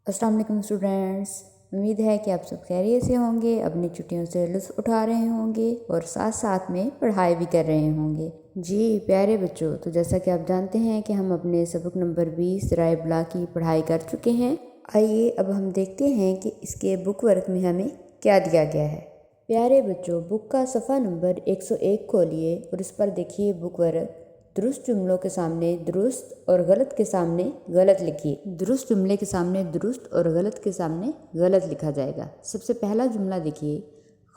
अस्सलाम वालेकुम स्टूडेंट्स। उम्मीद है कि आप सब खैरियत से होंगे, अपनी छुट्टियों से लुत्फ़ उठा रहे होंगे और साथ साथ में पढ़ाई भी कर रहे होंगे। जी प्यारे बच्चों, तो जैसा कि आप जानते हैं कि हम अपने सबक नंबर 20 राय बला की पढ़ाई कर चुके हैं। आइए अब हम देखते हैं कि इसके बुक वर्क में हमें क्या दिया गया है। प्यारे बच्चों, बुक का सफ़ा नंबर 101 खोलिए और इस पर देखिए बुक वर्क। दुरुस्त जुमलों के सामने दुरुस्त और गलत के सामने गलत लिखिए। दुरुस्त जुमले के सामने दुरुस्त और गलत के सामने गलत लिखा जाएगा। सबसे पहला जुमला देखिए,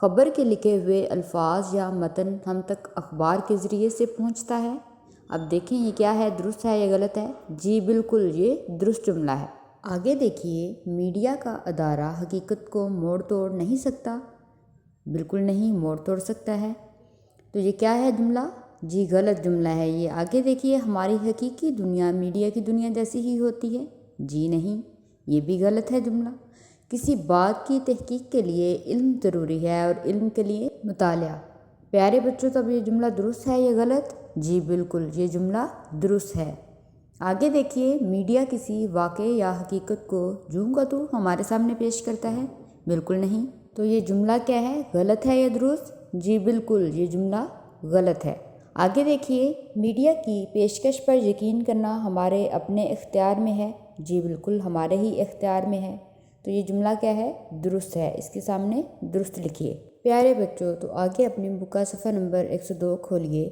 खबर के लिखे हुए अल्फाज या मतन हम तक अखबार के ज़रिए से पहुंचता है। अब देखें ये क्या है, दुरुस्त है या गलत है। जी बिल्कुल, ये दुरुस्त जुमला है। आगे देखिए, मीडिया का अदारा हकीकत को मोड़ तोड़ नहीं सकता। बिल्कुल नहीं, मोड़ तोड़ सकता है। तो ये क्या है जुमला? जी गलत जुमला है ये। आगे देखिए, हमारी हकीकी दुनिया मीडिया की दुनिया जैसी ही होती है। जी नहीं, ये भी गलत है जुमला। किसी बात की तहकीक के लिए इल्म ज़रूरी है और इल्म के लिए मुतालिया। प्यारे बच्चों, तब ये जुमला दुरुस्त है या गलत? जी बिल्कुल, ये जुमला दुरुस्त है। आगे देखिए, मीडिया किसी वाक़े या हकीकत को यूं का तू हमारे सामने पेश करता है। बिल्कुल नहीं। तो ये जुमला क्या है, गलत है या दुरुस्त? जी बिल्कुल, ये जुमला गलत है। आगे देखिए, मीडिया की पेशकश पर यकीन करना हमारे अपने इख्तियार में है। जी बिल्कुल, हमारे ही इख्तियार में है। तो ये जुमला क्या है, दुरुस्त है। इसके सामने दुरुस्त लिखिए। प्यारे बच्चों, तो आगे अपनी बुक का सफ़ा नंबर 102 खोलिए।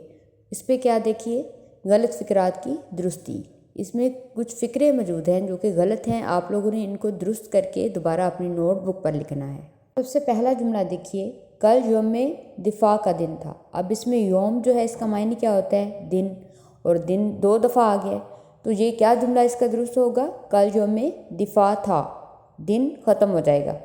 इस पर क्या देखिए, गलत फ़िक्रात की दुरुस्ती। इसमें कुछ फ़िक्रे मौजूद हैं जो कि गलत हैं। आप लोगों ने इनको दुरुस्त करके दोबारा अपनी नोट बुक पर लिखना है। सबसे पहला जुमला देखिए, कल यौम दिफा का दिन था। अब इसमें यौम जो है इसका मायने क्या होता है, दिन, और दिन 2 दफ़ा आ गया। तो ये क्या जुमला इसका दुरुस्त होगा, कल यौम दिफा था, दिन ख़त्म हो जाएगा।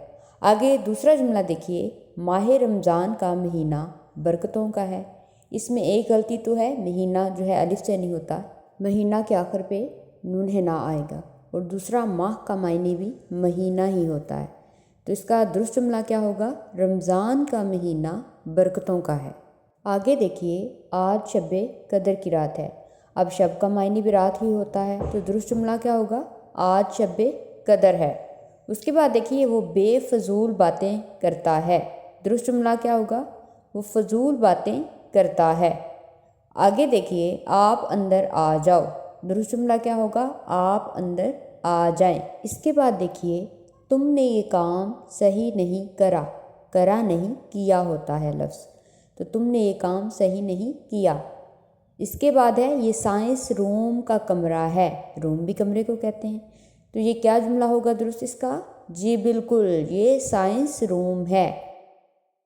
आगे दूसरा जुमला देखिए, माह रमज़ान का महीना बरकतों का है। इसमें एक गलती तो है, महीना जो है अलिफ से नहीं होता, महीना के आखिर पे नून है ना आएगा। और दूसरा माह का मायने भी महीना ही होता है। तो इसका दुरुस्त जुमला क्या होगा, रमज़ान का महीना बरकतों का है। आगे देखिए, आज शब कदर की रात है। अब शब का मायने भी रात ही होता है। तो दुरुस्त जुमला क्या होगा, आज शब कदर है। उसके बाद देखिए, वो बेफजूल बातें करता है। दुरुस्त जुमला क्या होगा, वो फजूल बातें करता है। आगे देखिए, आप अंदर आ जाओ। दुरुस्त जुमला क्या होगा, आप अंदर आ जाएं। इसके बाद देखिए, तुमने ये काम सही नहीं करा। करा नहीं, किया होता है लफ्ज़। तो तुमने ये काम सही नहीं किया। इसके बाद है, ये साइंस रूम का कमरा है। रूम भी कमरे को कहते हैं। तो ये क्या जुमला होगा दुरुस्त इसका? जी बिल्कुल, ये साइंस रूम है।